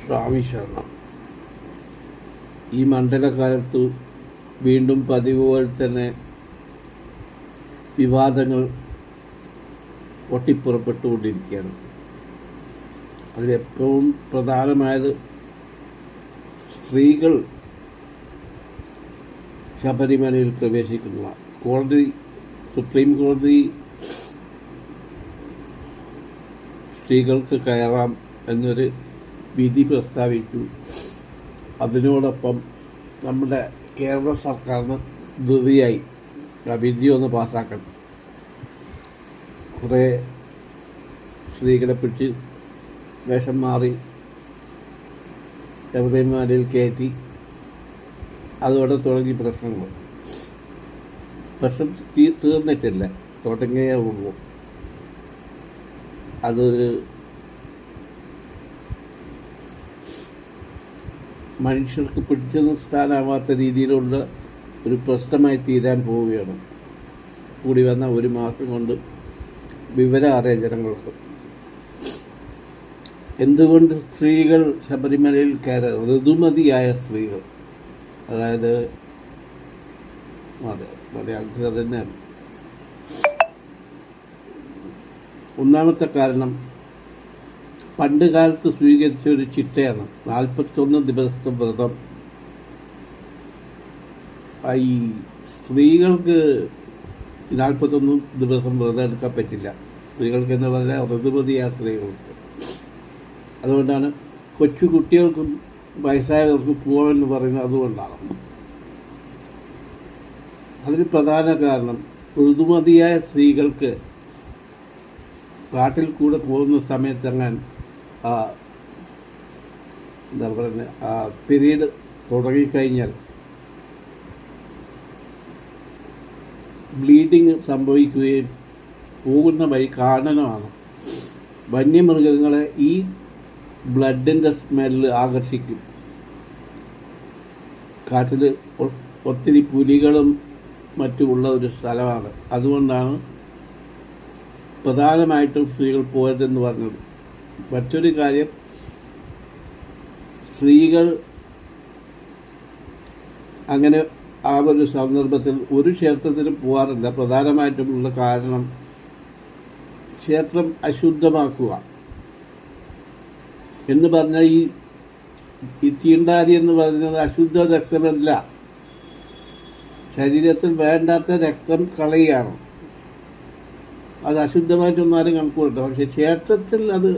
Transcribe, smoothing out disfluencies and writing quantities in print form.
സ്വാമി ശരണം. ഈ മണ്ഡലകാലത്ത് വീണ്ടും പതിവ് പോലെ തന്നെ വിവാദങ്ങൾ പൊട്ടിപ്പുറപ്പെട്ടുകൊണ്ടിരിക്കുകയാണ്. അതിലേറ്റവും പ്രധാനമായത് സ്ത്രീകൾ ശബരിമലയിൽ പ്രവേശിക്കുന്നതാണ്. സുപ്രീം കോടതി സ്ത്രീകൾക്ക് കയറാം എന്നൊരു വിധി പ്രസ്താവിച്ചു. അതിനോടൊപ്പം നമ്മുടെ കേരള സർക്കാരിന് ധൃതിയായി ആ വിധി ഒന്ന് പാസ്സാക്കണം. കുറേ സ്ത്രീകളെ പിടിച്ച് വേഷം മാറി ശബരിമലയിൽ കയറ്റി. അതോടെ തുടങ്ങി പ്രശ്നങ്ങൾ. പ്രശ്നം തീർന്നിട്ടില്ല, തുടങ്ങിയേ ഉള്ളൂ. അതൊരു മനുഷ്യർക്ക് പിടിച്ചു നിർത്താനാവാത്ത രീതിയിലുള്ള ഒരു പ്രശ്നമായി തീരാൻ പോവുകയാണ്. കൂടി വന്ന ഒരു മാസം കൊണ്ട് വിവരം അറിയാം ജനങ്ങൾക്ക്. എന്തുകൊണ്ട് സ്ത്രീകൾ ശബരിമലയിൽ കയറാൻ, ഋതുമതിയായ സ്ത്രീകൾ, അതായത് അതെ മലയാളത്തിൽ അത് തന്നെയാണ്. ഒന്നാമത്തെ കാരണം പണ്ട് കാലത്ത് സ്വീകരിച്ച ഒരു ചിട്ടയാണ് 41 ദിവസത്തെ വ്രതം. ഈ സ്ത്രീകൾക്ക് 41 ദിവസം വ്രതം എടുക്കാൻ പറ്റില്ല. സ്ത്രീകൾക്ക് എന്ന് പറഞ്ഞാൽ ഋതുമതിയായ സ്ത്രീകൾക്ക്. അതുകൊണ്ടാണ് കൊച്ചു കുട്ടികൾക്കും വയസ്സായവർക്കും പോകാമെന്ന് പറയുന്നത്. അതുകൊണ്ടാണ്. അതിന് പ്രധാന കാരണം ഋതുമതിയായ സ്ത്രീകൾക്ക് കാട്ടിൽ കൂടെ പോകുന്ന സമയത്തങ്ങാൻ എന്താ പറയുന്നത്, ആ പീരീഡ് തുടങ്ങിക്കഴിഞ്ഞാൽ ബ്ലീഡിങ് സംഭവിക്കുകയും പോകുന്ന വഴി കാനനമാണ്. വന്യമൃഗങ്ങളെ ഈ ബ്ലഡിൻ്റെ സ്മെല്ല് ആകർഷിക്കും. കാട്ടിൽ ഒത്തിരി പുലികളും മറ്റുമുള്ള ഒരു സ്ഥലമാണ്. അതുകൊണ്ടാണ് പ്രധാനമായിട്ടും സ്ത്രീകൾ പോയതെന്ന് പറഞ്ഞത്. മറ്റൊരു കാര്യം, സ്ത്രീകൾ അങ്ങനെ ആ ഒരു സന്ദർഭത്തിൽ ഒരു ക്ഷേത്രത്തിനും പോകാറില്ല. പ്രധാനമായിട്ടുമുള്ള കാരണം ക്ഷേത്രം അശുദ്ധമാക്കുക എന്ന് പറഞ്ഞാൽ ഈ തീണ്ടാരി എന്ന് പറയുന്നത് അശുദ്ധ രക്തമല്ല, ശരീരത്തിൽ വേണ്ടാത്ത രക്തം കളയുകയാണ്. അത് അശുദ്ധമായിട്ടൊന്നും ആരും കണക്കുകൂട്ട. പക്ഷെ ക്ഷേത്രത്തിൽ അത്